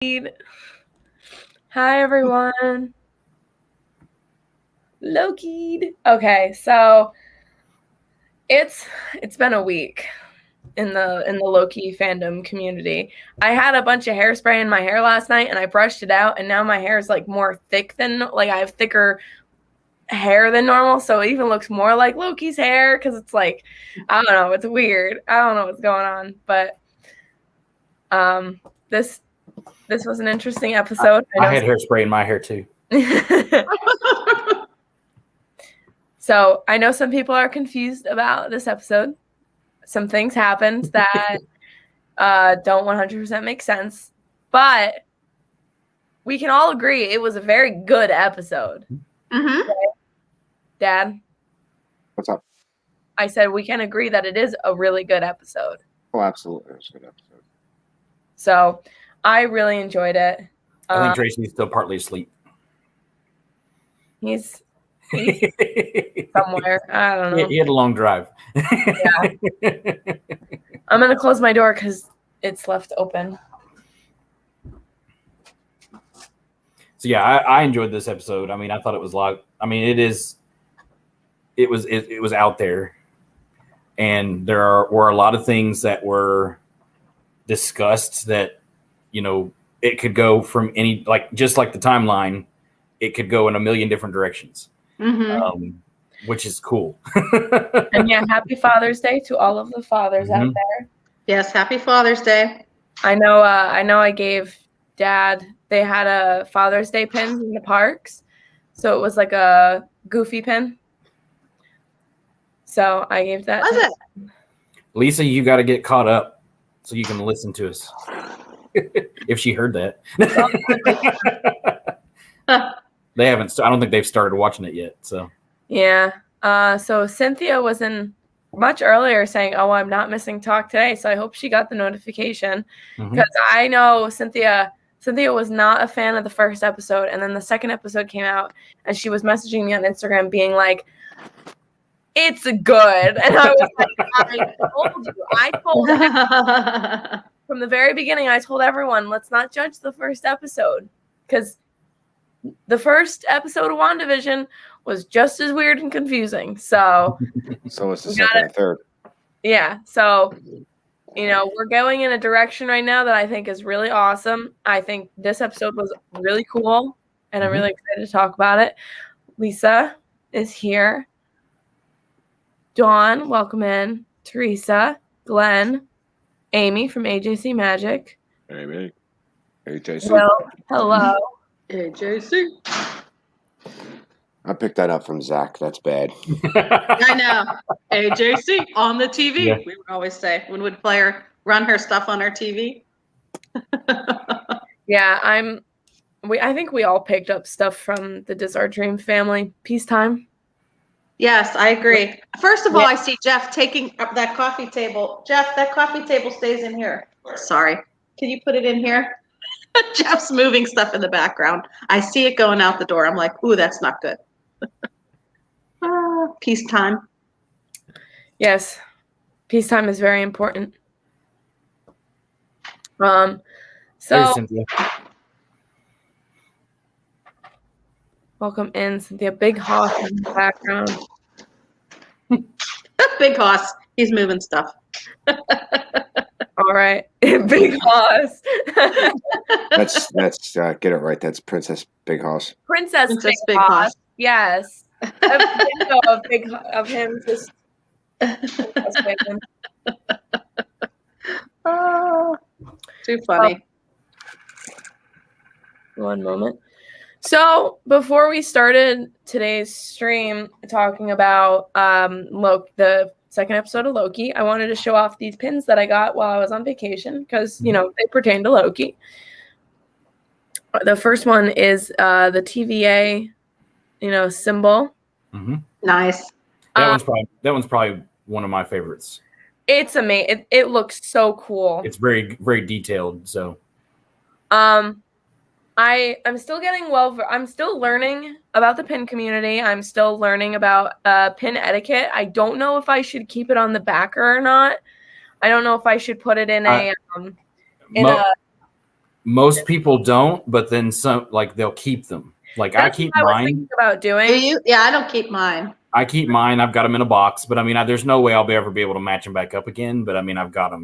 Hi everyone. Loki. Okay, so it's been a week in the Loki fandom community. I had a bunch of hairspray in my hair last night and I brushed it out and now my hair is like more thick than I have thicker hair than normal, so it even looks more like Loki's hair because it's like I don't know, it's weird. I don't know what's going on, but this was an interesting episode. I had hairspray in my hair too. So I know some people are confused about this episode. Some things happened that don't 100% make sense, but we can all agree it was a very good episode. Mm-hmm. Okay? Dad? What's up? I said we can agree that it is a really good episode. Oh, absolutely. It was a good episode. So I really enjoyed it. I think Tracy's still partly asleep. He's somewhere. I don't know. He had a long drive. Yeah. I'm going to close my door because it's left open. So yeah, I enjoyed this episode. I mean, I thought it was like, I mean, it was out there, and were a lot of things that were discussed that, you know, it could go from any, like, just like the timeline, it could go in a million different directions, which is cool. And yeah, happy Father's Day to all of the fathers out there. Yes, happy Father's Day. I know I gave Dad, they had a Father's Day pin in the parks. So it was like a Goofy pin. So I gave that. Was it? Lisa, you got to get caught up so you can listen to us. If she heard that. They haven't. I don't think they've started watching it yet. So yeah. So Cynthia was in much earlier saying, "Oh, I'm not missing talk today." So I hope she got the notification because I know Cynthia was not a fan of the first episode, and then the second episode came out, and she was messaging me on Instagram being like, "It's good," and I was like, "I told you, from the very beginning, I told everyone, let's not judge the first episode because the first episode of WandaVision was just as weird and confusing." So was the second and third. Yeah. So, you know, we're going in a direction right now that I think is really awesome. I think this episode was really cool, and I'm really excited to talk about it. Lisa is here. Dawn, welcome in. Teresa, Glenn, Amy from AJC Magic. Amy. AJC. Will, hello. AJC. I picked that up from Zach. That's bad. I know. AJC on the TV. Yeah. We would always say when we'd play her, run her stuff on our TV. Yeah, I think we all picked up stuff from the Diz Our Dream family. Peacetime. Yes, I agree. First of all, I see Jeff taking up that coffee table. Jeff, that coffee table stays in here. Sorry. Can you put it in here? Jeff's moving stuff in the background. I see it going out the door. I'm like, ooh, that's not good. Peacetime. Yes. Peacetime is very important. So there's Cynthia. Welcome in, Cynthia. Big Hoss in the background. Big Hoss. He's moving stuff. All right. Big Hoss. That's get it right. That's Princess Big Hoss. Princess Big Hoss. Yes. A video of him just. Oh, too funny. One moment. So before we started today's stream talking about the second episode of Loki, I wanted to show off these pins that I got while I was on vacation because, you know, they pertain to Loki. The first one is the TVA, you know, symbol. Nice. That one's probably one of my favorites. It's amazing. It looks so cool. It's very, very detailed. So, I'm still I'm still learning about the pin community. I'm still learning about pin etiquette. I don't know if I should keep it on the backer or not. I don't know if I should put it in Most people don't, but then some, like, they'll keep them. Like, I keep what I was mine. thinking about Do doing. you? Yeah, I don't keep mine. I keep mine. I've got them in a box, but I mean, there's no way I'll ever be able to match them back up again. But I mean, I've got them,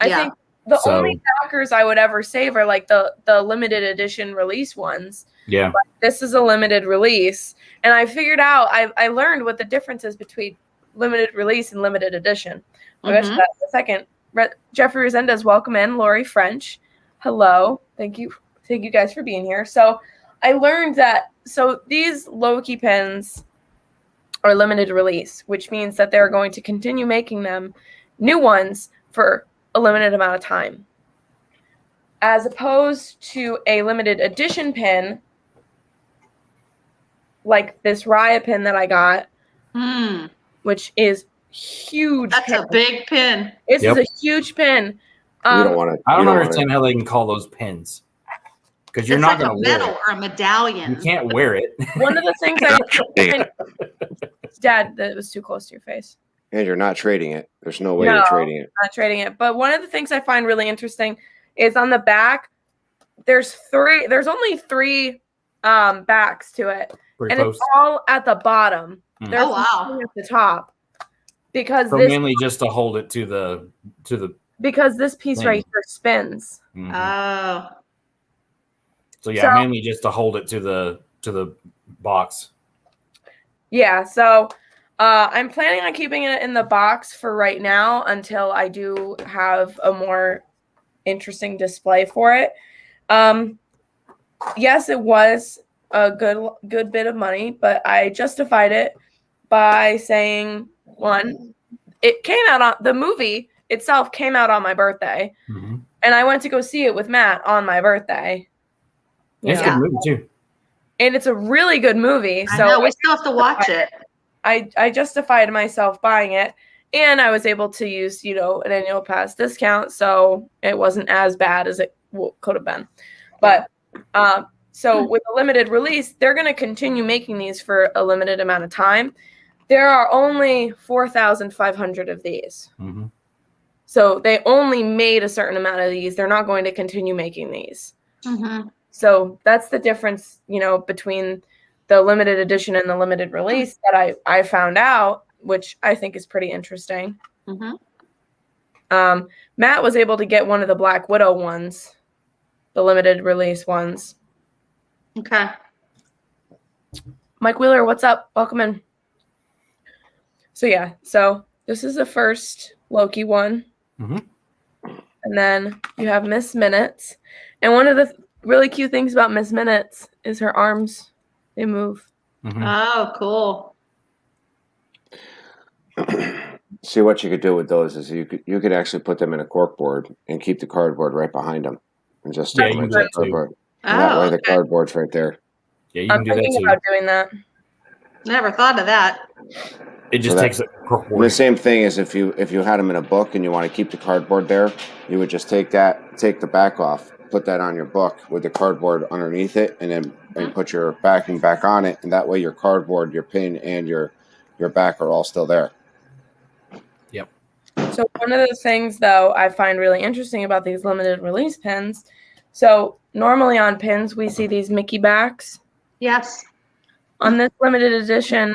I Yeah. think the So- only backers I would ever save are like the limited edition release ones. Yeah. But this is a limited release, and I figured out I learned what the difference is between limited release and limited edition. I'll get to that in a second. Jeffrey Resendez, welcome in. Lori French, hello. Thank you guys for being here. So I learned that these Loki pins are limited release, which means that they're going to continue making them new ones for a limited amount of time, as opposed to a limited edition pin like this Raya pin that I got, which is huge. That's a big pin. This is a huge pin. You don't want to. I don't understand how they can call those pins, because you're It's not like going a to wear medal it. or a medallion. You can't wear it. One of the things Dad, that was too close to your face. And you're not trading it. There's no way you're trading it. Not trading it. But one of the things I find really interesting is on the back, there's only three backs to it. Pretty and close. It's all at the bottom. There's Oh, wow. nothing at the top. Because So mainly just to hold it to the because this piece thing. right here spins. Mhm. Oh. So yeah, So- mainly just to hold it to the box. Yeah, so I'm planning on keeping it in the box for right now until I do have a more interesting display for it. Yes, it was a good bit of money, but I justified it by saying, one, it came out on the movie itself came out on my birthday, and I went to go see it with Matt on my birthday. It's a good movie too. And it's a really good movie. I So know, we still have to watch it. I justified myself buying it, and I was able to use, an annual pass discount, so it wasn't as bad as it could have been. But so with a limited release, they're going to continue making these for a limited amount of time. There are only 4,500 of these. So they only made a certain amount of these. They're not going to continue making these. So that's the difference, between the limited edition and the limited release that I found out, which I think is pretty interesting. Matt was able to get one of the Black Widow ones, the limited release ones. Okay. Mike Wheeler, what's up? Welcome in. So yeah, so this is the first Loki one. And then you have Miss Minutes. And one of the really cute things about Miss Minutes is her arms, they move. Oh, cool. See, what you could do with those is you could actually put them in a cork board and keep the cardboard right behind them, and just stick Yeah, them you into can the do that too. cardboard. And that way, the okay. cardboard's right there. Yeah, you I'm can do that thinking too. about doing that. Never thought of that. It just So takes a The same thing is if you had them in a book and you want to keep the cardboard there, you would just take the back off, put that on your book with the cardboard underneath it, and then put your backing back on it, and that way your cardboard, your pin, and your back are all still there. Yep. So one of the things, though, I find really interesting about these limited release pins, so normally on pins, we see these Mickey backs. Yes. On this limited edition,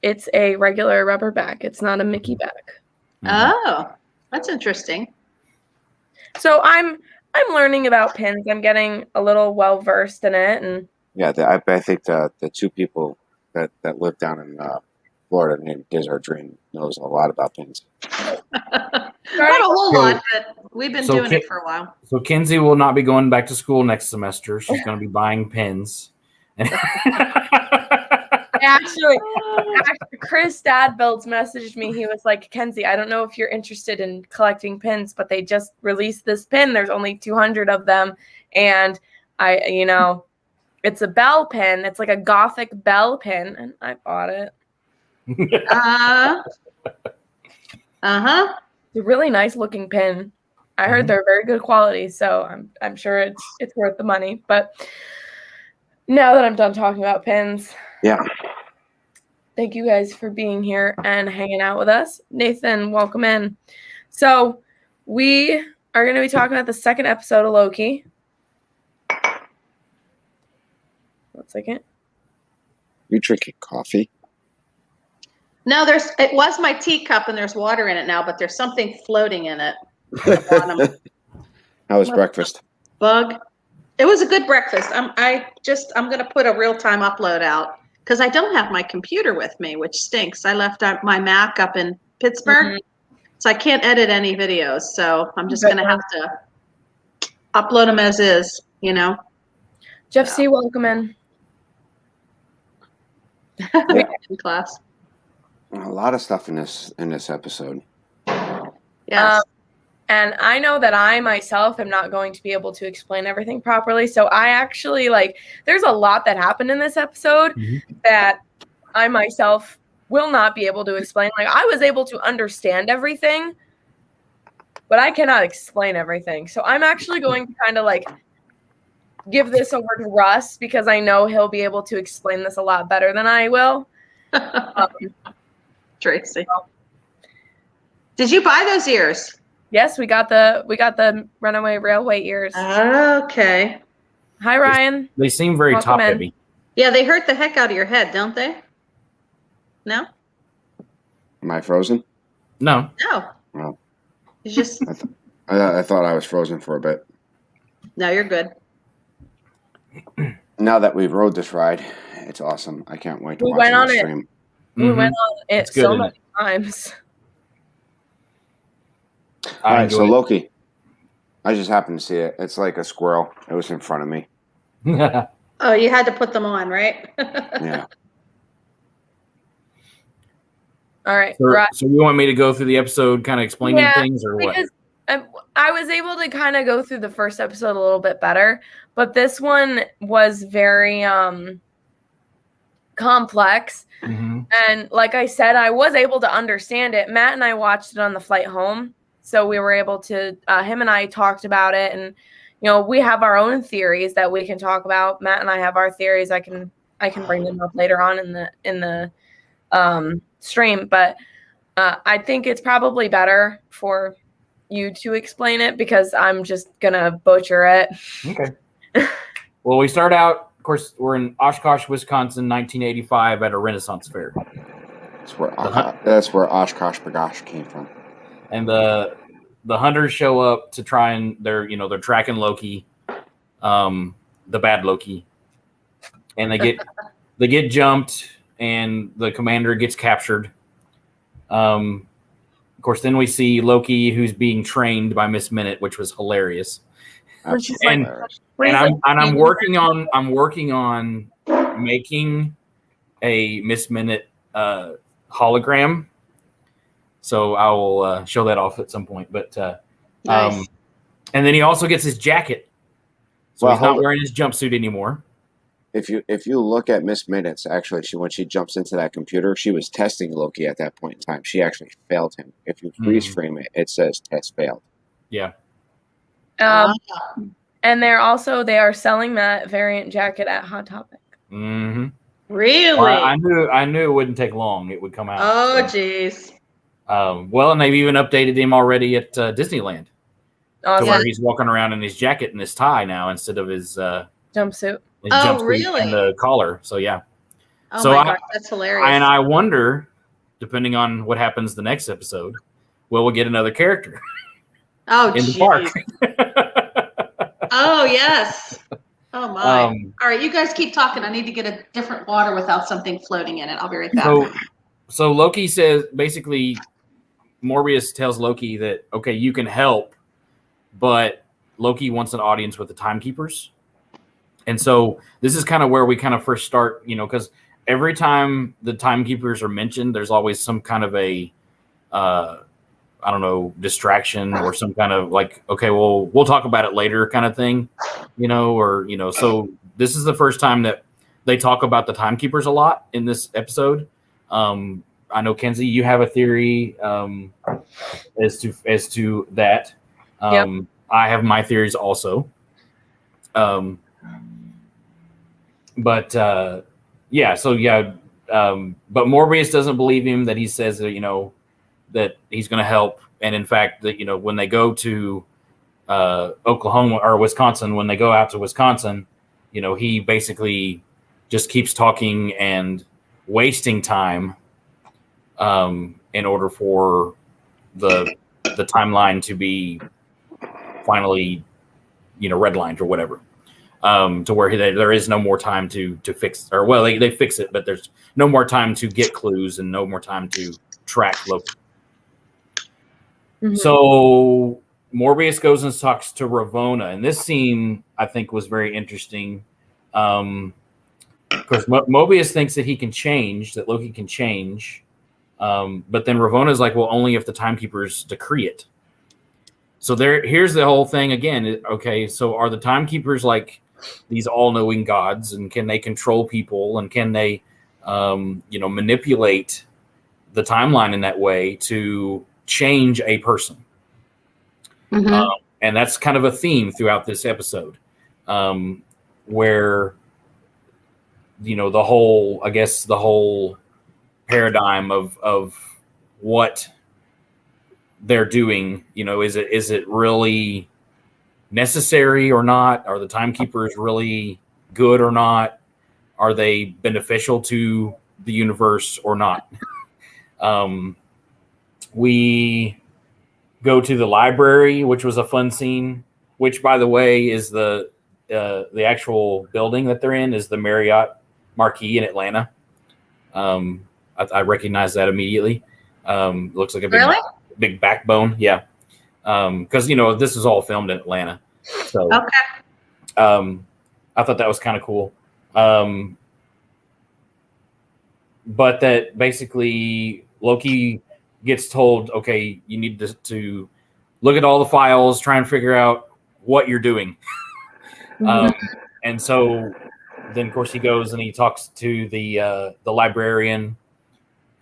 it's a regular rubber back. It's not a Mickey back. Oh, that's interesting. So I'm learning about pins. I'm getting a little well versed in it, and Yeah, I think the two people that live down in Florida named Diz Dream knows a lot about pins. Not a whole lot, but we've been doing it for a while. So Kenzie will not be going back to school next semester. She's going to be buying pins. actually, Chris Stadbilds messaged me. He was like, Kenzie, I don't know if you're interested in collecting pins, but they just released this pin. There's only 200 of them. And it's a bell pin. It's like a gothic bell pin. And I bought it. It's a really nice looking pin. I heard they're very good quality, so I'm sure it's worth the money. But now that I'm done talking about pins, yeah. Thank you guys for being here and hanging out with us. Nathan, welcome in. So we are going to be talking about the second episode of Loki. 1 second. You drinking coffee? No, it was my teacup and there's water in it now, but there's something floating in it. At the bottom. How was breakfast? Bug. It was a good breakfast. I'm going to put a real-time upload out because I don't have my computer with me, which stinks. I left my Mac up in Pittsburgh, so I can't edit any videos. So I'm just going to have to upload them as is, Jeff C., welcome in. In class. A lot of stuff in this episode. Yes. And I know that I myself am not going to be able to explain everything properly. So I actually there's a lot that happened in this episode that I myself will not be able to explain. I was able to understand everything, but I cannot explain everything. So I'm actually going to kind of give this over to Russ because I know he'll be able to explain this a lot better than I will. Tracy. Did you buy those ears? Yes, we got the Runaway Railway ears. Okay. Hi, Ryan. They seem very Welcome top in. heavy. Yeah, they hurt the heck out of your head, don't they? No? Am I frozen? No. No. Well, It's just I thought I was frozen for a bit. no, you're good. Now that we've rode this ride, it's awesome. I can't wait to We watch went it on on it. stream. We went on it It's good, so isn't many times. All right, so enjoyed Loki. I just happened to see it. It's like a squirrel. It was in front of me. it. Oh, you had to put them on, right? Yeah. All right. So you want me to go through the episode kind of explaining things or what? Because I was able to kind of go through the first episode a little bit better, but this one was very complex. And like I said, I was able to understand it. Matt and I watched it on the flight home, so we were able to. Him and I talked about it, and we have our own theories that we can talk about. Matt and I have our theories. I can bring them up later on in the stream, but I think it's probably better for you to explain it because I'm just gonna butcher it. Okay. Well, we start out. Of course, we're in Oshkosh, Wisconsin, 1985, at a Renaissance fair. That's where Oshkosh Bagosh came from. And the hunters show up to try and they're tracking Loki, the bad Loki, and they get jumped, and the commander gets captured. Of course, then we see Loki, who's being trained by Miss Minute, which was hilarious. And I'm working on making a Miss Minute hologram. So I will show that off at some point. But Nice. And then he also gets his jacket. So Well, he's not wearing his jumpsuit anymore. If you look at Miss Minutes, actually, when she jumps into that computer, she was testing Loki at that point in time. She actually failed him. If you freeze frame it, it says test failed. Yeah. And they are selling that variant jacket at Hot Topic. Mm-hmm. Really? Well, I knew it wouldn't take long. It would come out. Oh, jeez. Well, and they've even updated him already at Disneyland Awesome. to where he's walking around in his jacket and his tie now instead of his Jumpsuit. jumpsuit really? and the collar. So yeah. Oh So my gosh, that's hilarious. And I wonder, depending on what happens the next episode, will we get another character oh, in the geez. park? Oh, yes. Oh, my. Um, All right, you guys keep talking. I need to get a different water without something floating in it. I'll be right back. So Loki says, basically, Morbius tells Loki that, okay, you can help, but Loki wants an audience with the Timekeepers. And so this is kind of where we kind of first start, because every time the Timekeepers are mentioned, there's always some kind of a, distraction or some kind of okay, well, we'll talk about it later kind of thing, so this is the first time that they talk about the Timekeepers a lot in this episode. I know, Kenzie, you have a theory as to that. Yep. I have my theories also. But Morbius doesn't believe him, that he says that, that he's going to help. And in fact, that, when they go to Oklahoma or Wisconsin, when they go out to Wisconsin, he basically just keeps talking and wasting time in order for the timeline to be finally, redlined or whatever, to where there is no more time to fix, or well, they fix it, but there's no more time to get clues and no more time to track Loki. Mhm. So Morbius goes and talks to Ravonna, and this scene I think was very interesting. Of course, Mobius thinks that he can change, that Loki can change, but then Ravonna's like, well, only if the Timekeepers decree it. So here's the whole thing again. Okay, so are the Timekeepers like these all-knowing gods, and can they control people, and can they, manipulate the timeline in that way to change a person? Mhm. And that's kind of a theme throughout this episode, where the whole paradigm of what they're doing, is it really necessary or not? Are the Timekeepers really good or not? Are they beneficial to the universe or not? We go to the library, which was a fun scene, which, by the way, is the actual building that they're in is the Marriott Marquis in Atlanta. I recognize that immediately. Looks like a big backbone. Yeah. Because, this is all filmed in Atlanta. So Okay. I thought that was kind of cool. But that basically Loki gets told, okay, you need to look at all the files, try and figure out what you're doing. And so then, of course, he goes and he talks to the librarian.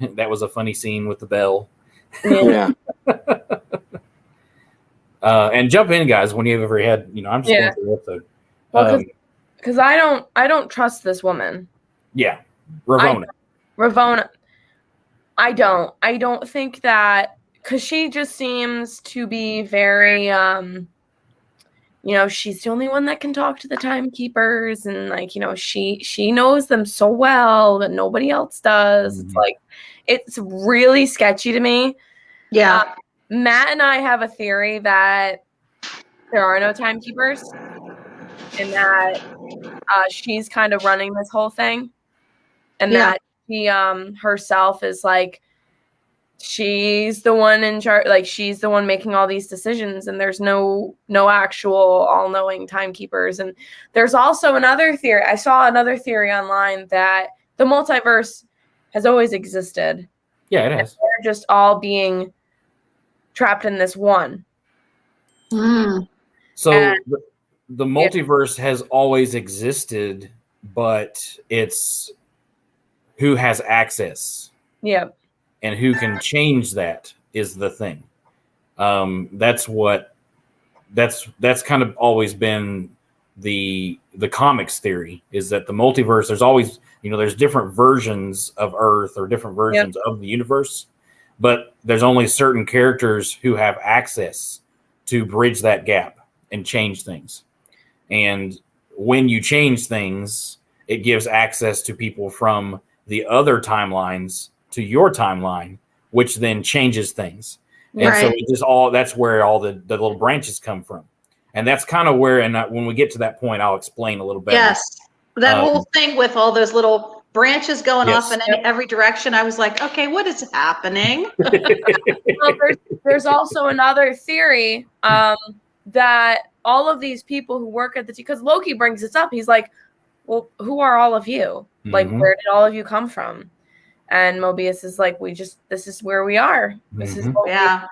That was a funny scene with the bell. Yeah. And jump in, guys, when you've ever had, I'm just going through the episode. Well, because I don't trust this woman. Yeah, Ravonna. I don't think that, because she just seems to be very she's the only one that can talk to the Timekeepers, and she knows them so well that nobody else does. Mm-hmm. It's like, it's really sketchy to me. Yeah. Matt and I have a theory that there are no Timekeepers, and that she's kind of running this whole thing, and that she herself is like, she's the one in charge, like she's the one making all these decisions, and there's no actual all-knowing Timekeepers. And there's also another theory. I saw another theory online that the multiverse has always existed. Yeah, it has. They're just all being trapped in this one. So the multiverse has always existed, but it's who has access. Yep. And who can change that is the thing. That's kind of always been the comics theory, is that the multiverse, there's always, there's different versions of Earth or different versions of the universe, but there's only certain characters who have access to bridge that gap and change things. And when you change things, it gives access to people from the other timelines to your timeline, which then changes things. And so it just that's where all the little branches come from. And that's kind of where, and when we get to that point, I'll explain a little better. Yes. That whole thing with all those little branches going off in every direction. I was like, okay, what is happening? Well, there's also another theory that all of these people who work at because Loki brings this up. He's like, well, who are all of you? Like, where did all of you come from? And Mobius is like, this is where we are. This is what we are.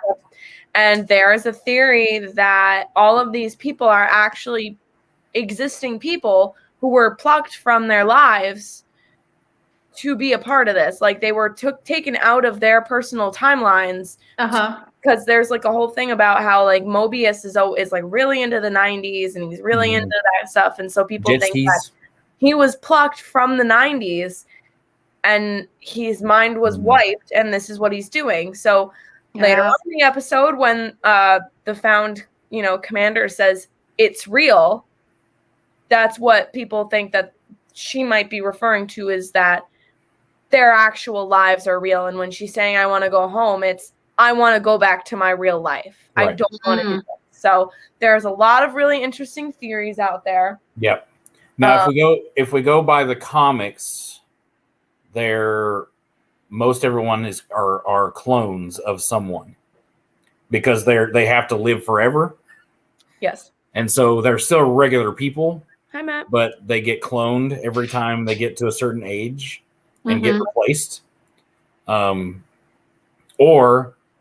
And there is a theory that all of these people are actually existing people who were plucked from their lives to be a part of this. Like, they were taken out of their personal timelines. Because there's like a whole thing about how like Mobius is like really into the 90s, and he's really into that stuff. And so people think that he was plucked from the 90s and his mind was wiped, and this is what he's doing. So later on in the episode, when the found, commander says it's real, that's what people think, that she might be referring to is that their actual lives are real. And when she's saying, I want to go home, it's, I want to go back to my real life. Right. I don't want to do this. So there's a lot of really interesting theories out there. Yep. Now, if we go by the comics, most everyone are clones of someone because they have to live forever. Yes. And so they're still regular people. Hi, Matt. But they get cloned every time they get to a certain age and get replaced. Or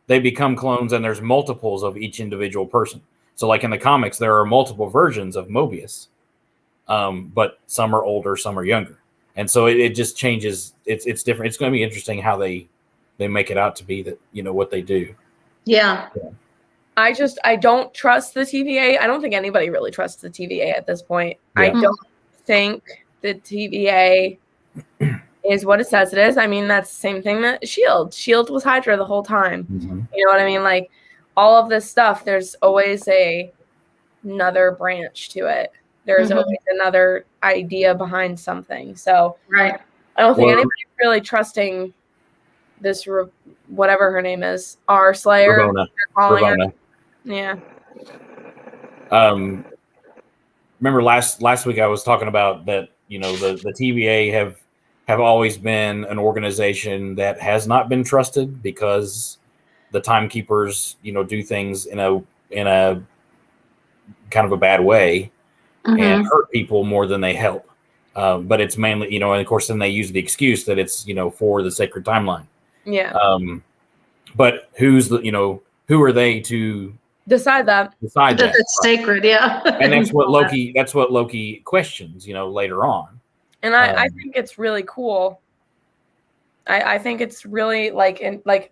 they become clones and there's multiples of each individual person. So like in the comics, there are multiple versions of Mobius. But some are older, some are younger. And so it just changes. It's different. It's going to be interesting how they make it out to be that, what they do. Yeah. I don't trust the TVA. I don't think anybody really trusts the TVA at this point. Yeah. I don't think the TVA is what it says it is. I mean, that's the same thing that S.H.I.E.L.D. S.H.I.E.L.D. was Hydra the whole time. Mm-hmm. You know what I mean? Like, all of this stuff, there's always another branch to it. There's always another idea behind something. So Right. I don't think anybody's really trusting this, whatever her name is, our Slayer. Ravonna. Calling her. Ravonna. Yeah. Remember last week I was talking about that, the TVA have always been an organization that has not been trusted because the Timekeepers, do things in a kind of a bad way and hurt people more than they help. But it's mainly, and of course then they use the excuse that it's, for the sacred timeline. Yeah. But who are they to decide that it's sacred? Yeah. And that's what Loki questions, later on. And I think it's really cool. I think it's really I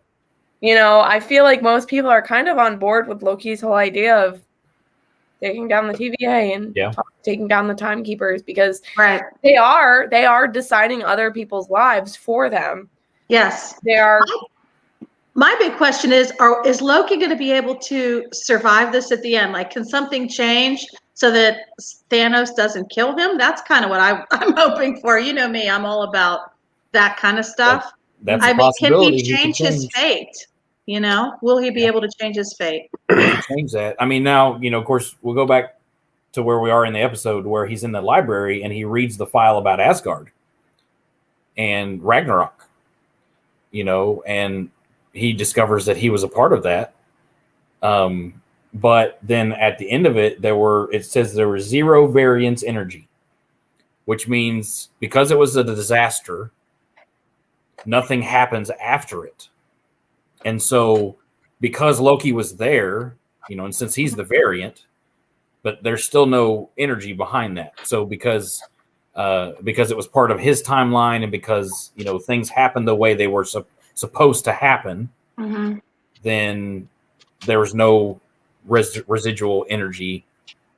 feel like most people are kind of on board with Loki's whole idea of taking down the TVA and taking down the Timekeepers because they are deciding other people's lives for them. Yes. They are. My big question is Loki going to be able to survive this at the end? Like, can something change so that Thanos doesn't kill him? That's kind of what I'm hoping for. You know me, I'm all about that kind of stuff. That's a possibility. Can he change his fate? Will he be able to change his fate? He can change that. I mean, now, of course, we'll go back to where we are in the episode where he's in the library and he reads the file about Asgard and Ragnarok, and he discovers that he was a part of that. But then at the end of it, it says there was 0 variance energy, which means because it was a disaster, nothing happens after it. And so because Loki was there, and since he's the variant, but there's still no energy behind that. So because it was part of his timeline and because, things happened the way they were supposed to happen, then there was no residual energy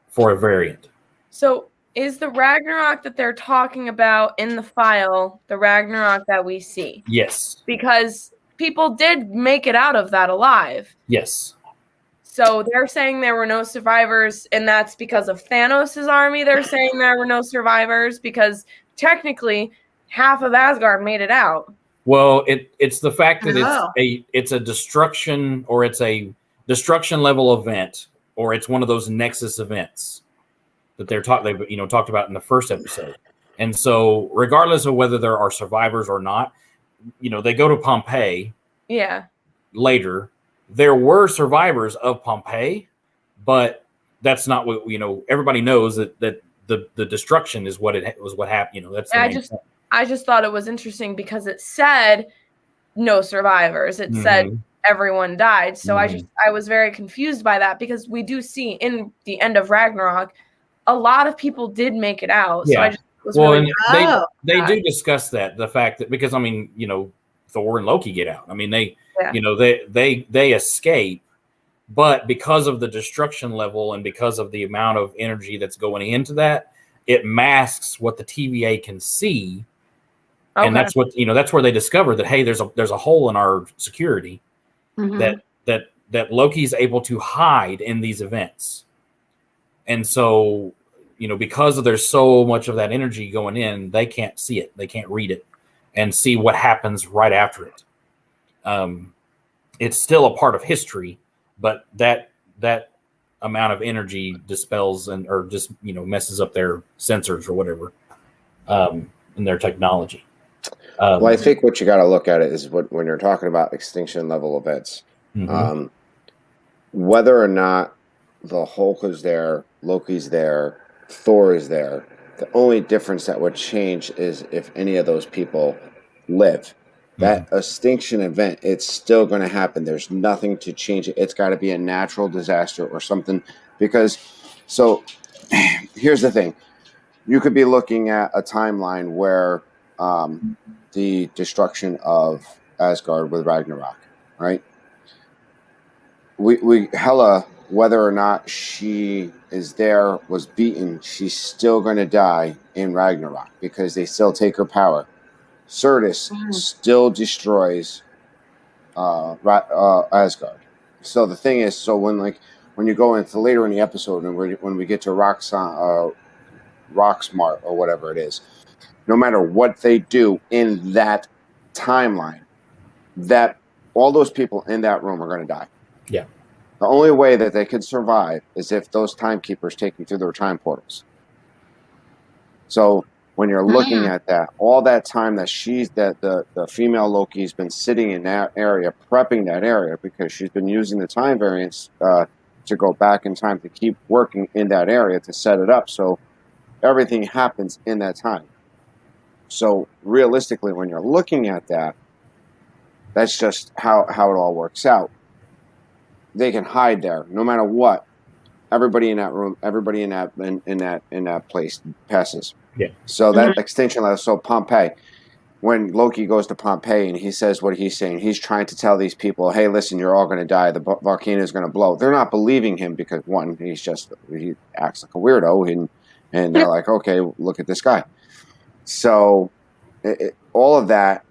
for a variant. So is the Ragnarok that they're talking about in the file the Ragnarok that we see? Yes. Because people did make it out of that alive. Yes. So they're saying there were no survivors, and that's because of Thanos' army. They're saying there were no survivors because technically half of Asgard made it out. Well, it's the fact that it's a destruction, or it's a destruction level event, or it's one of those Nexus events that they've talked about in the first episode. And so regardless of whether there are survivors or not, they go to Pompeii. Yeah. Later, there were survivors of Pompeii, but that's not what everybody knows that the destruction is what happened. That's I just thought it was interesting because it said no survivors. It said everyone died. So I was very confused by that because we do see in the end of Ragnarok, a lot of people did make it out. So I just was they do discuss that, the fact that because Thor and Loki get out. I mean they escape, but because of the destruction level and because of the amount of energy that's going into that, it masks what the TVA can see. Okay. And that's what that's where they discover that hey, there's a hole in our security that Loki's able to hide in these events. And so because there's so much of that energy going in, they can't see it, they can't read it, and see what happens right after it. It's still a part of history, but that amount of energy dispels or just messes up their sensors or whatever, in their technology. Well, I think what you got to look at it is when you're talking about extinction level events, whether or not the Hulk is there, Loki's there, Thor is there. The only difference that would change is if any of those people live. That extinction event, it's still going to happen. There's nothing to change it. It's got to be a natural disaster or something. So here's the thing. You could be looking at a timeline where the destruction of Asgard with Ragnarok, right? Hela, whether or not she is there, was beaten, she's still going to die in Ragnarok because they still take her power. Surdis still destroys Asgard. So the thing is, when you go into later in the episode and when we get to Roxxmart or whatever it is, no matter what they do in that timeline, that all those people in that room are going to die. Yeah. The only way that they could survive is if those timekeepers take them through their time portals. So when you're looking at that, all that time that the female Loki's been sitting in that area, prepping that area, because she's been using the time variance to go back in time to keep working in that area to set it up. So everything happens in that time. So realistically, when you're looking at that, that's just how it all works out. They can hide there no matter what. Everybody in that room, everybody in that place passes. Yeah. So that extinction level. So Pompeii, when Loki goes to Pompeii and he says what he's saying, he's trying to tell these people, "Hey, listen, you're all going to die. The volcano is going to blow." They're not believing him because one, he acts like a weirdo, and they're like, "Okay, look at this guy." So all of that,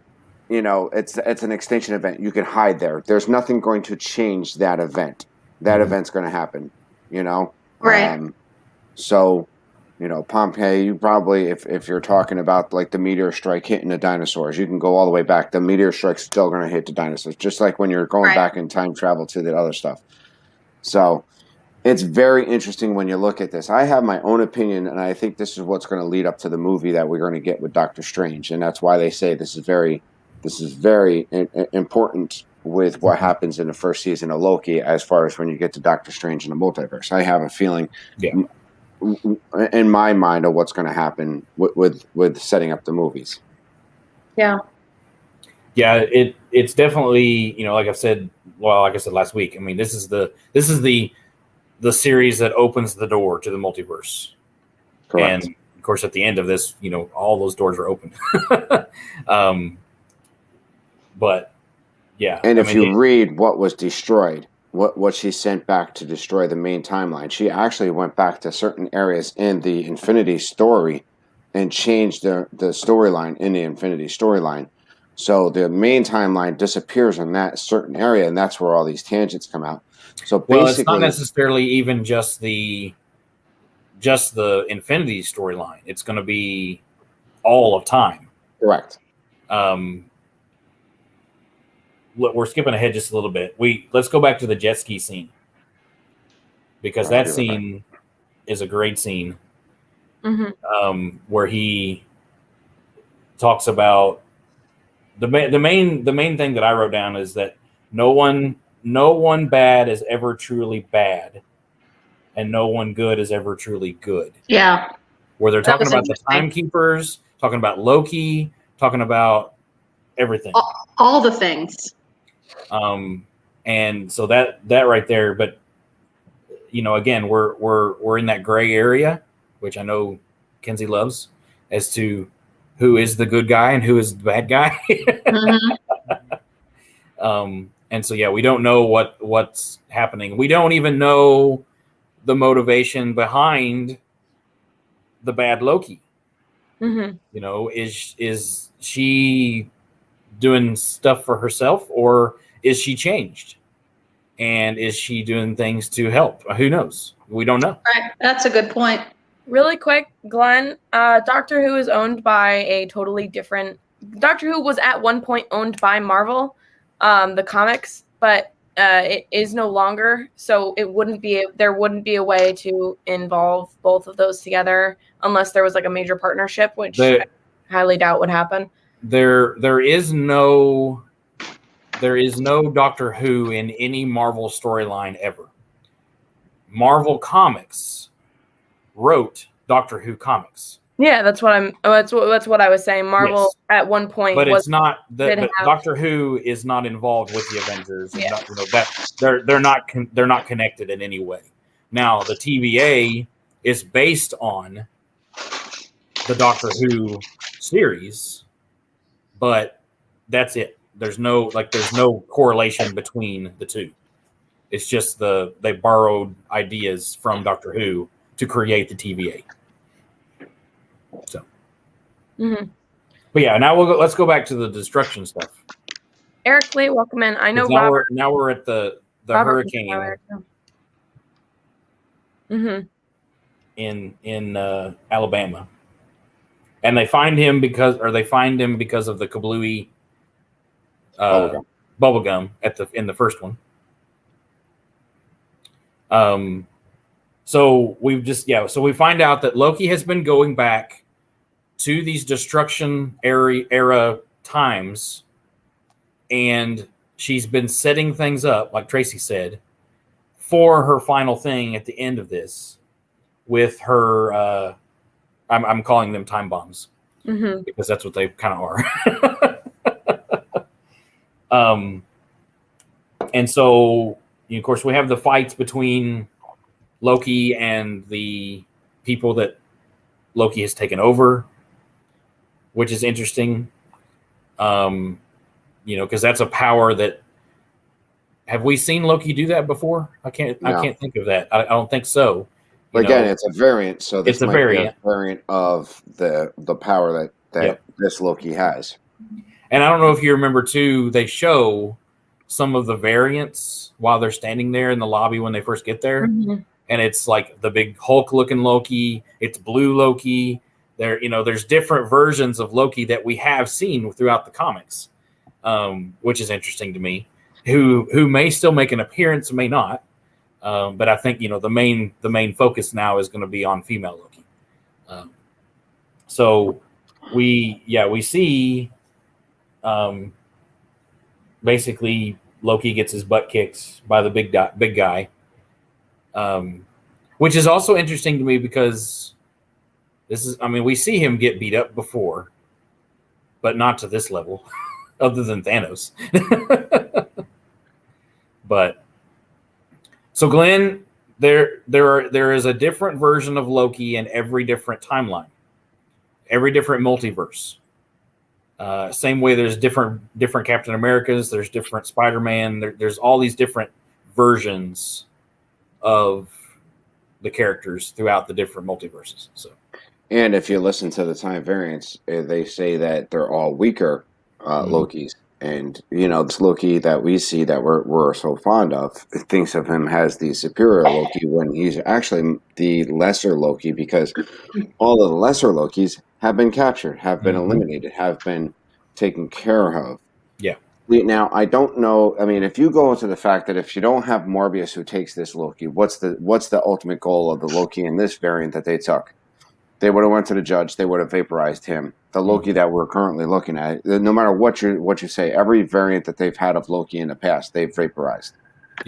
it's an extinction event. You can hide there. There's nothing going to change that event. That event's going to happen. Right. So, Pompeii, you probably, if you're talking about like the meteor strike hitting the dinosaurs, you can go all the way back. The meteor strike's still going to hit the dinosaurs, just like when you're going back in time travel to the other stuff. So it's very interesting when you look at this. I have my own opinion, and I think this is what's going to lead up to the movie that we're going to get with Doctor Strange. And that's why they say this is very important with what happens in the first season of Loki as far as when you get to Doctor Strange in the multiverse. I have a feeling in my mind of what's going to happen with setting up the movies. Yeah. Yeah, it's definitely, like I said last week, I mean, this is the series that opens the door to the multiverse. Correct. And of course, at the end of this, all those doors are open. But yeah. And if you read what was destroyed, what she sent back to destroy the main timeline, she actually went back to certain areas in the Infinity story and changed the storyline in the Infinity storyline. So the main timeline disappears in that certain area, and that's where all these tangents come out. So basically, it's not necessarily even just the Infinity storyline. It's going to be all of time. Correct. Look, we're skipping ahead just a little bit. Let's go back to the jet ski scene, because that scene is a great scene. Where he talks about the main thing that I wrote down is that no one bad is ever truly bad, and no one good is ever truly good. Yeah. Where they're talking about the Timekeepers, talking about Loki, talking about everything. All the things. And so that right there, but again, we're in that gray area, which I know Kenzie loves, as to who is the good guy and who is the bad guy. And so, yeah, we don't know what's happening. We don't even know the motivation behind the bad Loki. Is she doing stuff for herself, or is she changed? And is she doing things to help? Who knows? We don't know. Right. That's a good point. Really quick, Glenn, Doctor Who is owned by a totally different. Doctor Who was at one point owned by Marvel, the comics, but it is no longer. So there wouldn't be a way to involve both of those together unless there was like a major partnership, which I highly doubt would happen. There is no Doctor Who in any Marvel storyline ever. Marvel Comics wrote Doctor Who comics. Yeah, that's what I was saying. Marvel at one point, but it's not that Doctor Who is not involved with the Avengers. Yeah. Not, that they're not connected in any way. Now the TVA is based on the Doctor Who series, but that's it. There's no correlation between the two. It's just they borrowed ideas from Doctor Who to create the TVA. So, but yeah, now let's go back to the destruction stuff. Eric Lee, welcome in. I know now we're at the hurricane in Alabama, and they find him because of the kablooey bubblegum in the first one. So we find out that Loki has been going back to these destruction era times, and she's been setting things up, like Tracy said, for her final thing at the end of this with her I'm calling them time bombs because that's what they kind of are. And so of course we have the fights between Loki and the people that Loki has taken over, which is interesting. Because that's a power that. Have we seen Loki do that before? I can't think of that. I don't think so. But again, it's a variant, so this it's a might variant. Be a variant of the power that this Loki has. And I don't know if you remember too, they show some of the variants while they're standing there in the lobby when they first get there. And it's like the big Hulk looking Loki, it's blue Loki. There's different versions of Loki that we have seen throughout the comics, which is interesting to me. Who may still make an appearance, may not. But I think the main focus now is going to be on female Loki. So we see basically Loki gets his butt kicked by the big guy, which is also interesting to me because we see him get beat up before, but not to this level, other than Thanos. But so Glenn, there is a different version of Loki in every different timeline, every different multiverse. Same way there's different Captain Americas, there's different Spider-Man, there's all these different versions of the characters throughout the different multiverses. So, and if you listen to the time variants, they say that they're all weaker Lokis. And this Loki that we see that we're so fond of thinks of him as the superior Loki when he's actually the lesser Loki, because all of the lesser Lokis have been captured, have been eliminated, have been taken care of. Yeah. Now I don't know. I mean, if you go into the fact that if you don't have Morbius who takes this Loki, what's the ultimate goal of the Loki in this variant that they took? They would have went to the judge. They would have vaporized him. The Loki that we're currently looking at, no matter what you say, every variant that they've had of Loki in the past, they've vaporized.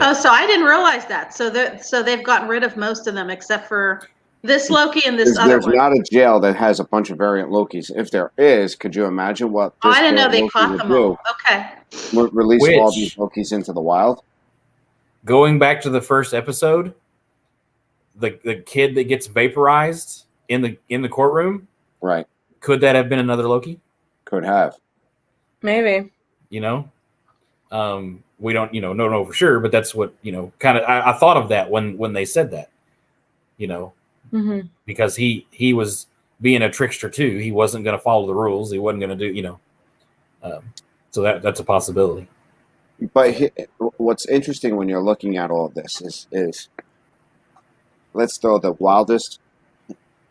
Oh, so I didn't realize that. So they've gotten rid of most of them except for this Loki and this other one. There's not a jail that has a bunch of variant Lokis. If there is, could you imagine what this I didn't know they Loki caught would them do? all. Okay. Release all these Lokis into the wild? Going back to the first episode, the kid that gets vaporized in the courtroom, right? Could that have been another Loki? Could have. Maybe. We don't know for sure, but that's what kind of I thought of that when they said that, because he was being a trickster too. He wasn't going to follow the rules. He wasn't going to do so that's a possibility. But what's interesting when you're looking at all of this is let's throw the wildest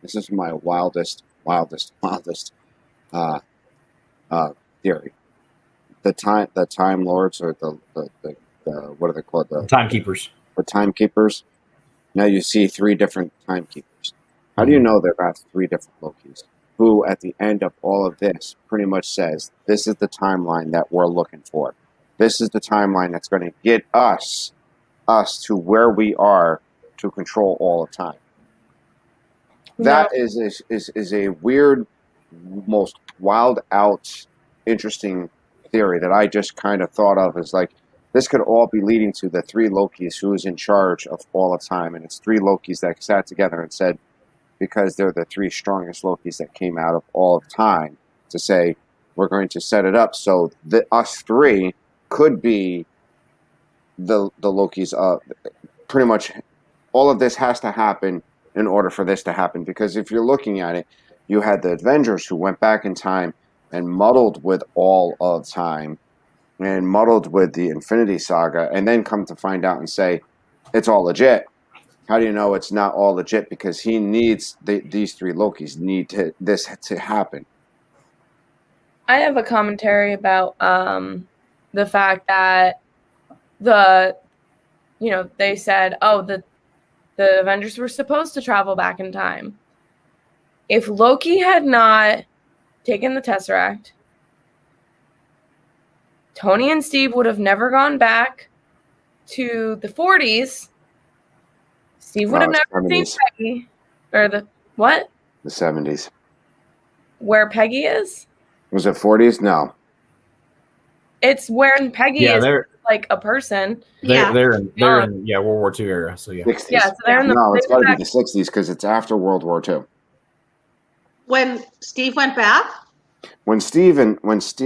This is my wildest uh, theory. The time lords, or the what are they called? The Timekeepers. The timekeepers. Now you see 3 different timekeepers. How do you know there are 3 different Lokis? Who, at the end of all of this, pretty much says, this is the timeline that we're looking for. This is the timeline that's going to get us to where we are to control all of time. That is a weird, most wild out, interesting theory that I just kind of thought of as like, this could all be leading to the 3 Lokis who is in charge of all of time. And it's 3 Lokis that sat together and said, because they're the 3 strongest Lokis that came out of all of time, to say, we're going to set it up so that us 3 could be the Lokis. Pretty much all of this has to happen in order for this to happen. Because if you're looking at it, you had the Avengers who went back in time and muddled with all of time and muddled with the Infinity Saga, and then come to find out and say, it's all legit. How do you know it's not all legit? Because he needs, these 3 Lokis need this to happen. I have a commentary about the fact that they said, oh, the Avengers were supposed to travel back in time. If Loki had not taken the Tesseract, Tony and Steve would have never gone back to the 40s. Steve would have never seen Peggy. Or the what? The 70s. Where Peggy is? Was it 40s? No. It's when Peggy is like a person. They're in World War II era. So yeah. 60s. Yeah, so they're in the No, it's got to be the 60s because it's after World War II. When Steve went back? When Steve,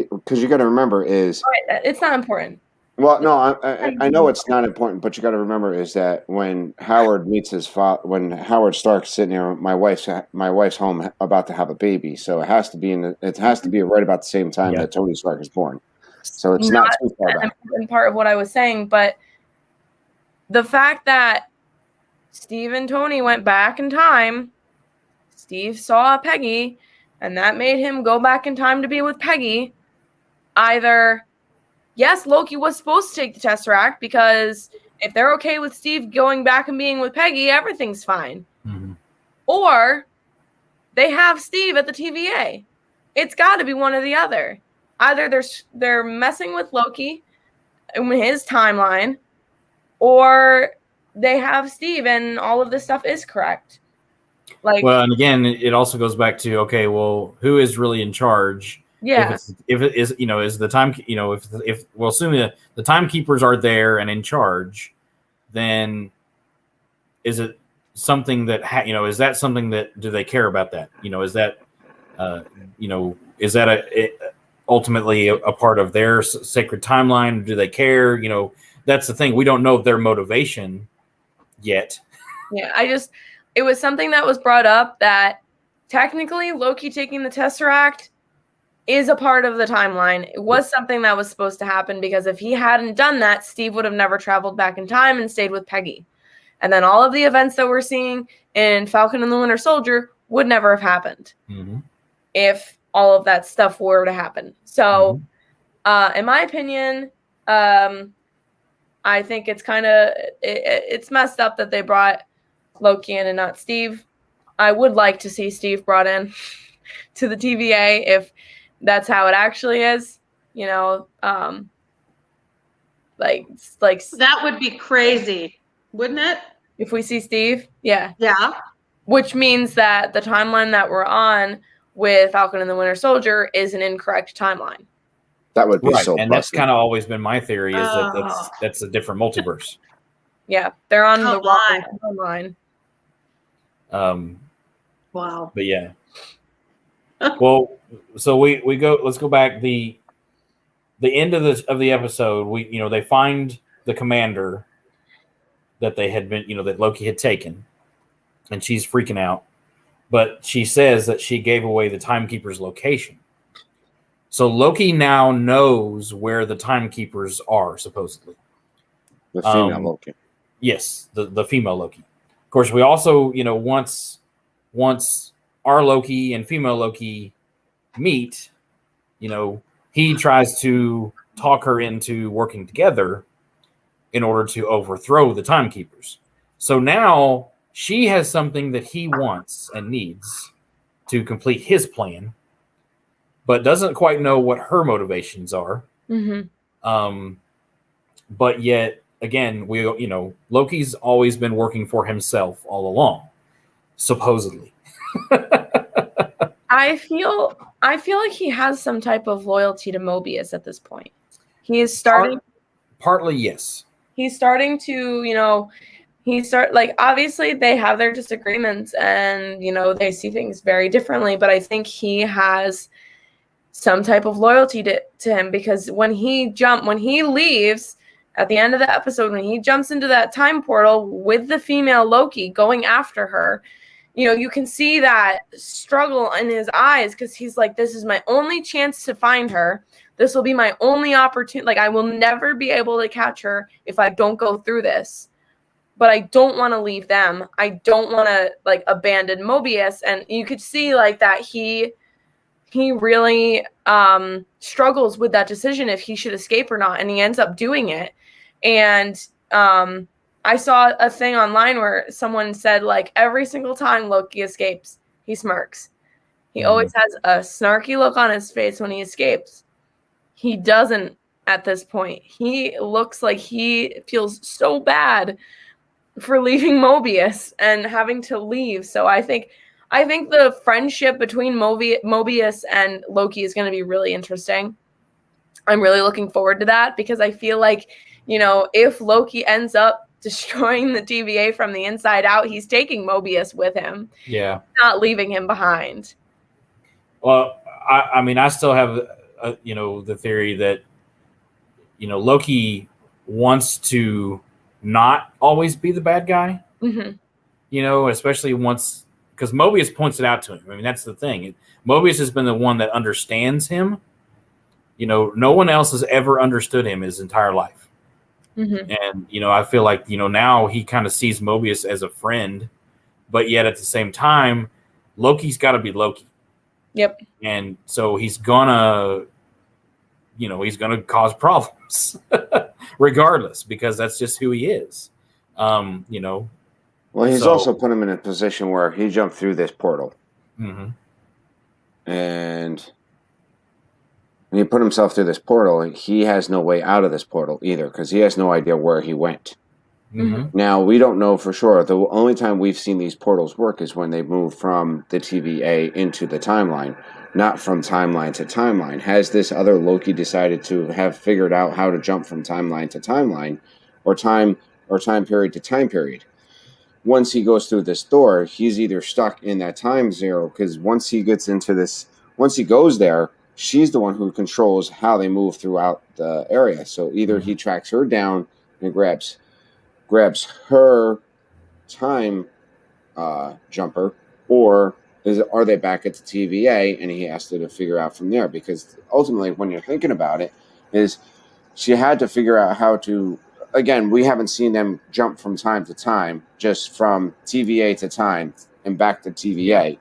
because you got to remember is... It's not important. Well, no, I know it's not important, but you got to remember is that when Howard meets his father, when Howard Stark's sitting there, my wife's home about to have a baby, so it has to be right about the same time that Tony Stark is born. So it's not too far back. Important part of what I was saying, but the fact that Steve and Tony went back in time, Steve saw Peggy, and that made him go back in time to be with Peggy. Either, yes, Loki was supposed to take the Tesseract because if they're okay with Steve going back and being with Peggy, everything's fine. Mm-hmm. Or they have Steve at the TVA. It's got to be one or the other. Either they're messing with Loki in his timeline, or they have Steve and all of this stuff is correct. And again, it also goes back to, okay, well, who is really in charge? Yeah. If it is, is the time, if we'll assume the timekeepers are there and in charge, then is it something that, is that something that, do they care about that? Is that, is that ultimately a part of their sacred timeline? Do they care? That's the thing. We don't know their motivation yet. Yeah. It was something that was brought up that technically Loki taking the Tesseract is a part of the timeline. It was something that was supposed to happen because if he hadn't done that, Steve would have never traveled back in time and stayed with Peggy. And then all of the events that we're seeing in Falcon and the Winter Soldier would never have happened if all of that stuff were to happen. So, in my opinion, I think it's kind of, it's messed up that they brought Loki in and not Steve. I would like to see Steve brought in to the TVA if that's how it actually is, like that would be crazy, wouldn't it? If we see Steve, yeah. Which means that the timeline that we're on with Falcon and the Winter Soldier is an incorrect timeline. That would be so. And that's kind of always been my theory is that that's a different multiverse. Yeah, they're on the wrong timeline. Wow. But yeah. Well, so we go. Let's go back. The end of the episode. They find the commander that they had been, that Loki had taken, and she's freaking out. But she says that she gave away the Timekeepers' location. So Loki now knows where the Timekeepers are, supposedly. The female Loki. Yes, the female Loki. Of course, we also, once once our Loki and female Loki meet, he tries to talk her into working together in order to overthrow the Timekeepers. So now she has something that he wants and needs to complete his plan, but doesn't quite know what her motivations are. But yet, again, Loki's always been working for himself all along, supposedly. I feel like he has some type of loyalty to Mobius at this point. He is starting. Partly, yes. He's starting to, obviously they have their disagreements and, they see things very differently, but I think he has some type of loyalty to him, because when he leaves at the end of the episode, when he jumps into that time portal with the female Loki going after her, you can see that struggle in his eyes, because he's like, this is my only chance to find her. This will be my only opportunity. Like, I will never be able to catch her if I don't go through this. But I don't want to leave them. I don't want to, abandon Mobius. And you could see, that he really struggles with that decision if he should escape or not. And he ends up doing it. And I saw a thing online where someone said, every single time Loki escapes, he smirks. He always has a snarky look on his face when he escapes. He doesn't at this point. He looks like he feels so bad for leaving Mobius and having to leave. So I think the friendship between Mobius and Loki is going to be really interesting. I'm really looking forward to that, because I feel like, if Loki ends up destroying the TVA from the inside out, he's taking Mobius with him. Yeah. Not leaving him behind. Well, I still have, the theory that, Loki wants to not always be the bad guy, especially once, because Mobius points it out to him. I mean, that's the thing. Mobius has been the one that understands him. No one else has ever understood him his entire life. And, I feel like, now he kind of sees Mobius as a friend, but yet at the same time, Loki's got to be Loki. Yep. And so he's gonna cause problems regardless, because that's just who he is. Well, he's also put him in a position where he jumped through this portal. And when he put himself through this portal, he has no way out of this portal either, because he has no idea where he went. Now, we don't know for sure. The only time we've seen these portals work is when they move from the TVA into the timeline, not from timeline to timeline. Has this other Loki decided to have figured out how to jump from timeline to timeline, or time period to time period? Once he goes through this door, he's either stuck in that time zero, because once he goes there, she's the one who controls how they move throughout the area. So either he tracks her down and grabs her time jumper, or are they back at the TVA and he has to figure out from there? Because ultimately, when you're thinking about it, is she had to figure out how to, again, we haven't seen them jump from time to time, just from TVA to time and back to TVA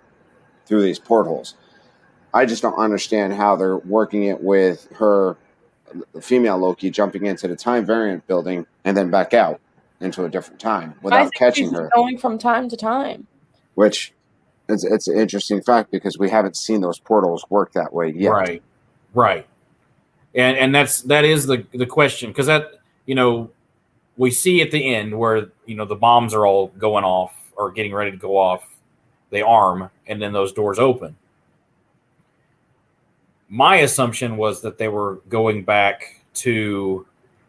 through these portholes. I just don't understand how they're working it with her, the female Loki, jumping into the time variant building and then back out into a different time without catching her. Going from time to time. Which it's an interesting fact, because we haven't seen those portals work that way yet. Right. And that is the question, because that, we see at the end where, the bombs are all going off or getting ready to go off, they arm, and then those doors open. My assumption was that they were going back to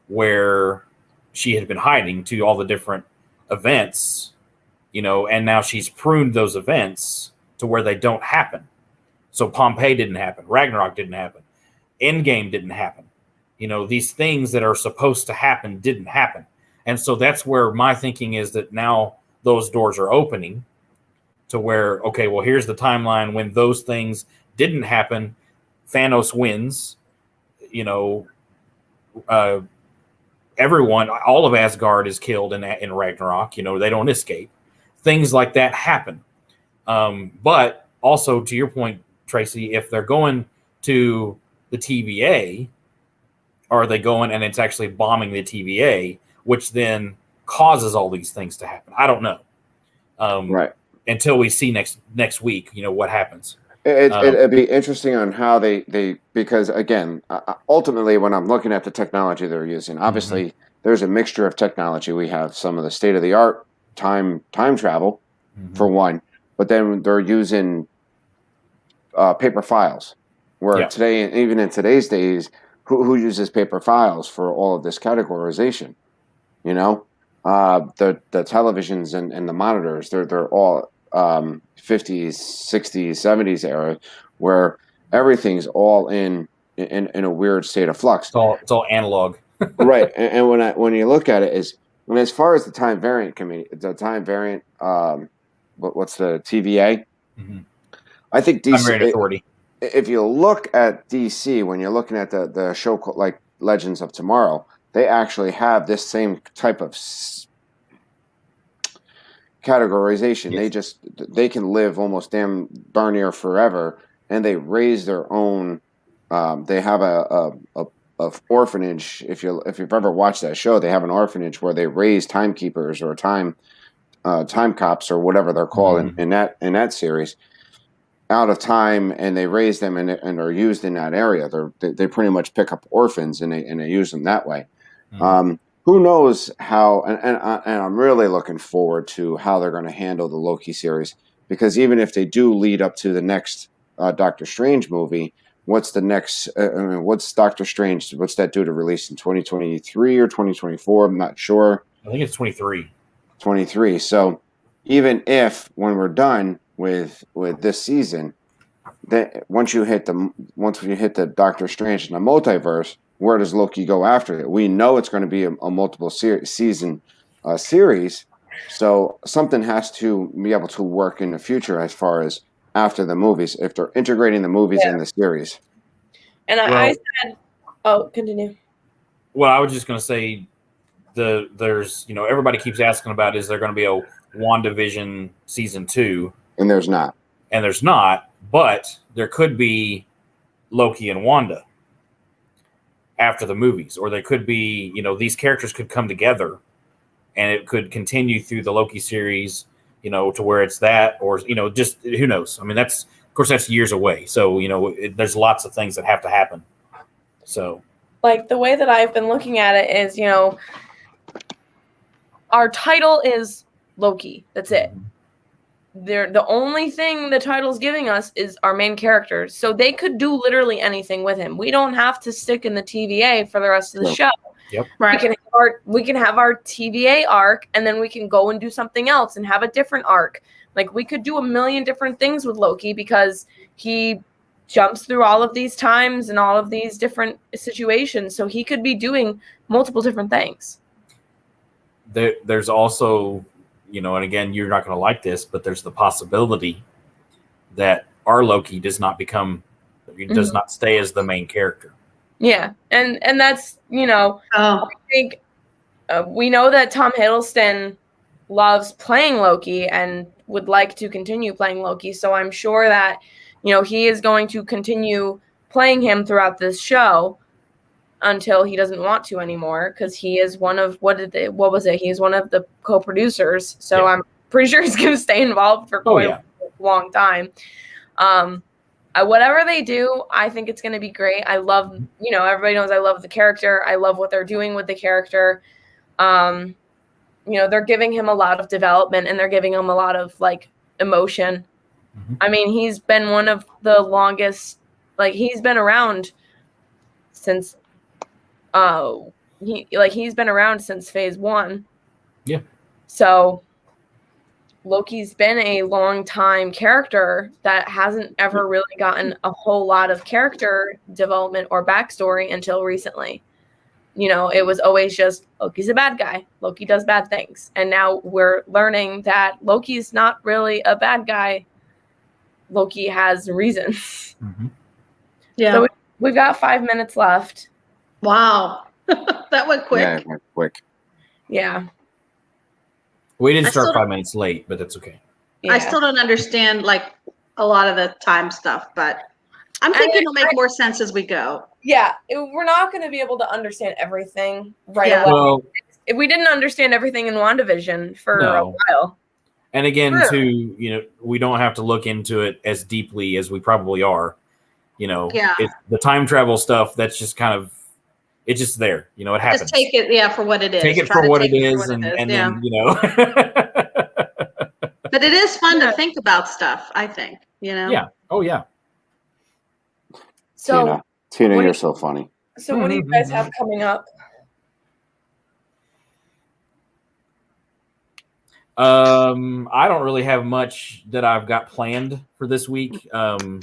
where she had been hiding, to all the different events, and now she's pruned those events to where they don't happen. So Pompeii didn't happen. Ragnarok didn't happen. Endgame didn't happen. These things that are supposed to happen didn't happen. And so that's where my thinking is, that now those doors are opening to where, okay, well, here's the timeline when those things didn't happen. Thanos wins, everyone, all of Asgard is killed in Ragnarok. They don't escape. Things like that happen. But also to your point, Tracy, if they're going to the TVA, or are they going and it's actually bombing the TVA, which then causes all these things to happen? I don't know. Right. Until we see next week, what happens. It'd be interesting on how they because again, ultimately, when I'm looking at the technology they're using, obviously there's a mixture of technology. We have some of the state of the art time travel for one, but then they're using paper files. Where today, even in today's days, who uses paper files for all of this categorization? The televisions and the monitors, they're all 50s, 60s, 70s era, where everything's all in a weird state of flux. It's all analog. Right. And when you look at it, as far as the time variant what's the TVA? I think DC, Time Variant Authority. If you look at DC, when you're looking at the show like Legends of Tomorrow, they actually have this same type of categorization. Yes. They can live almost darn near forever, and they raise their own. They have a orphanage. If you've ever watched that show, they have an orphanage where they raise timekeepers or time cops or whatever they're called in that series out of time, and they raise them and are used in that area. They pretty much pick up orphans and they use them that way. Who knows how? And I'm really looking forward to how they're going to handle the Loki series, because even if they do lead up to the next Doctor Strange movie, what's the next? What's Doctor Strange? What's that due to release in 2023 or 2024? I'm not sure. I think it's 23. 23. So even if when we're done with this season, that once you hit the Doctor Strange in the multiverse, where does Loki go after it? We know it's going to be a multiple season series, so something has to be able to work in the future as far as after the movies, if they're integrating the movies in the series. And I said, oh, continue. Well, I was just going to say, there's everybody keeps asking about, is there going to be a WandaVision season 2? And there's not. But there could be Loki and Wanda after the movies, or they could be, these characters could come together and it could continue through the Loki series, to where it's that, or, just who knows? I mean, of course, that's years away. So, there's lots of things that have to happen. So, like, the way that I've been looking at it is, our title is Loki. That's it. The only thing the title's giving us is our main characters. So they could do literally anything with him. We don't have to stick in the TVA for the rest of the show. Yep. Right. We can have our TVA arc, and then we can go and do something else and have a different arc. Like, we could do a million different things with Loki because he jumps through all of these times and all of these different situations. So he could be doing multiple different things. There's also, and again, you're not going to like this, but there's the possibility that our Loki does not stay as the main character. Yeah. And that's, I think we know that Tom Hiddleston loves playing Loki and would like to continue playing Loki. So I'm sure that, he is going to continue playing him throughout this show until he doesn't want to anymore, because he is one of he's one of the co-producers, so I'm pretty sure he's going to stay involved for quite a long time. Whatever they do, I think it's going to be great. I love, everybody knows I love the character. I love what they're doing with the character. They're giving him a lot of development, and they're giving him a lot of emotion. I mean, he's been one of the longest, he's been around since he's been around since phase 1. Yeah. So Loki's been a long time character that hasn't ever really gotten a whole lot of character development or backstory until recently. It was always just Loki's a bad guy. Loki does bad things. And now we're learning that Loki's not really a bad guy. Loki has reasons. Yeah. So we've got 5 minutes left. Wow. That went quick. Yeah, it went quick. Yeah. We didn't start 5 minutes late, but that's okay. I still don't understand like a lot of the time stuff, but I'm thinking it'll make more sense as we go. Yeah, we're not going to be able to understand everything right Yeah. away. Well, If we didn't understand everything in WandaVision for a while. And again, True. too, you know, we don't have to look into it as deeply as we probably are. You know, it's the time travel stuff. That's just kind of, it's just there. You know, it happens. Just take it, for what it is. Take it for what it is, and then you know. But it is fun to think about stuff. I think, you know. Yeah. Oh yeah. So Tina, you're so funny. So what do you guys have coming up? I don't really have much that I've got planned for this week. I'm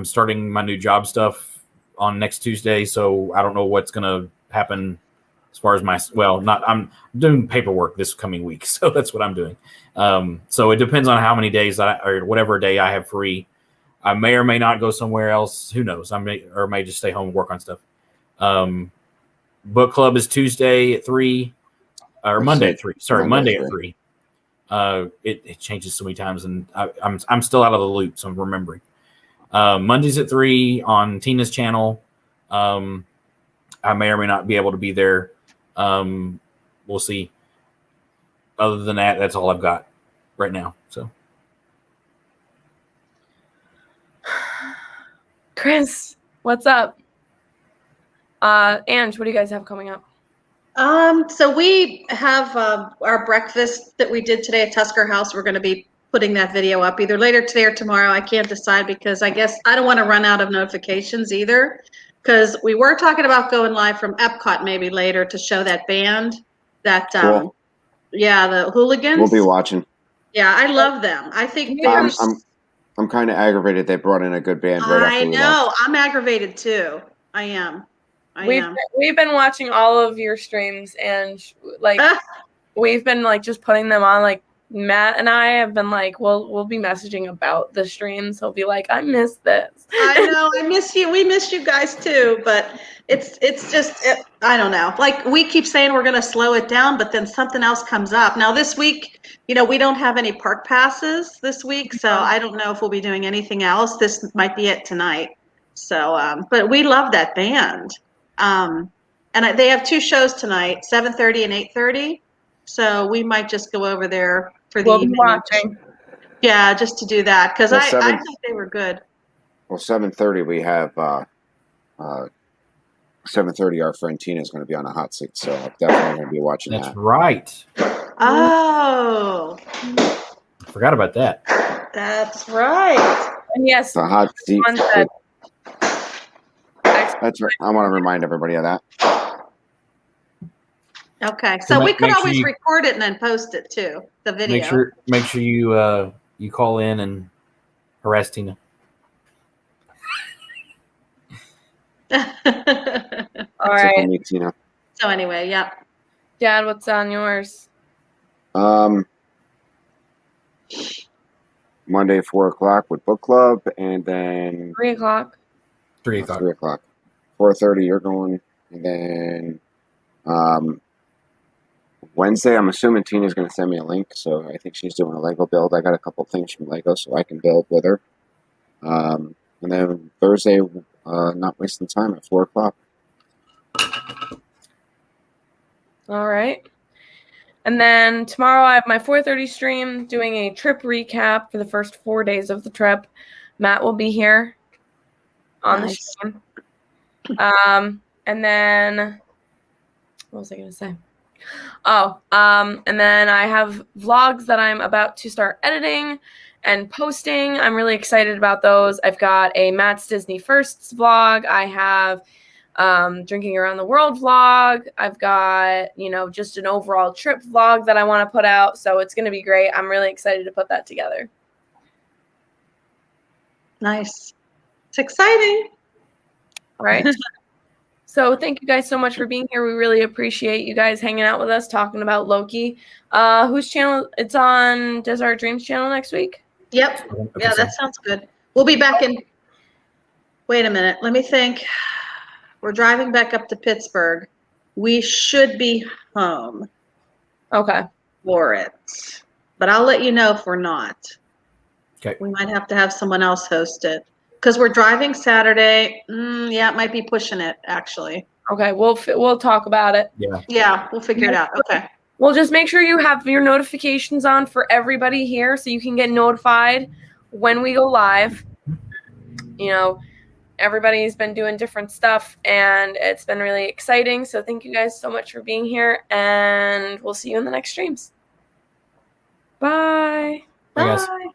starting my new job stuff on next Tuesday, so I don't know what's gonna happen as far as I'm doing paperwork this coming week, so that's what I'm doing. So it depends on how many days or whatever day I have free. I may or may not go somewhere else. Who knows? I may just stay home and work on stuff. Book club is Tuesday at 3. Or Monday at 3. Sorry, Monday at 3. It changes so many times, and I'm still out of the loop, so I'm remembering. Mondays at 3 on Tina's channel. I may or may not be able to be there. We'll see. Other than that, that's all I've got right now. So, Chris, what's up? Ange, what do you guys have coming up? So we have our breakfast that we did today at Tusker House. We're going to be putting that video up either later today or tomorrow. I can't decide because I guess I don't want to run out of notifications either. Because we were talking about going live from Epcot maybe later to show that band, that Cool. the Hooligans. We'll be watching. Yeah, I love them. I think I'm kind of aggravated they brought in a good band right after we left. I'm aggravated too. I am. We've been watching all of your streams, and like we've been like just putting them on. Like Matt and I have been like, we'll be messaging about the streams. He'll be like, I miss this. I know, I miss you. We miss you guys too, but it's just I don't know. Like we keep saying we're gonna slow it down, but then something else comes up. Now this week, we don't have any park passes this week, so I don't know if we'll be doing anything else. This might be it tonight. So, but we love that band. And they have 2 shows tonight, 7:30 and 8:30. So we might just go over there for the evening. Watching. Yeah, just to do that because I thought they were good. Well, 7:30 we have 7:30. Our friend Tina is going to be on a hot seat, so I'm definitely going to be watching that. That's right. Oh, I forgot about that. That's right. And yes, the hot seat. That's right. I want to remind everybody of that. Okay, so we could always record it and then post it too, the video. Make sure you call in and harass Tina. All right. Me, Tina. So anyway, yeah. Dad, what's on yours? Monday 4:00 with book club, and then 3 o'clock. 3 o'clock. 3 o'clock. 4:30 you're going, and then Wednesday I'm assuming Tina's going to send me a link, so I think she's doing a Lego build. I got a couple things from Lego so I can build with her. And then Thursday, not wasting time at 4:00. All right. And then tomorrow I have my 4:30 stream doing a trip recap for the first 4 days of the trip. Matt will be here on the stream. And then what was I going to say? And then I have vlogs that I'm about to start editing and posting. I'm really excited about those. I've got a Matt's Disney Firsts vlog. I have drinking around the world vlog. I've got, just an overall trip vlog that I want to put out. So it's going to be great. I'm really excited to put that together. Nice. It's exciting. All right. So thank you guys so much for being here. We really appreciate you guys hanging out with us, talking about Loki. Whose channel? It's on Desert Dreams channel next week? Yep. Yeah, that sounds good. We'll be back in. Wait a minute. Let me think. We're driving back up to Pittsburgh. We should be home. Okay. For it. but I'll let you know if we're not. Okay. We might have to have someone else host it because we're driving Saturday. Yeah, it might be pushing it actually. Okay, we'll talk about it. Yeah, we'll figure it out. Okay. Well, just make sure you have your notifications on for everybody here so you can get notified when we go live. You know, everybody's been doing different stuff and it's been really exciting. So thank you guys so much for being here, and we'll see you in the next streams. Bye. Bye, guys. Bye.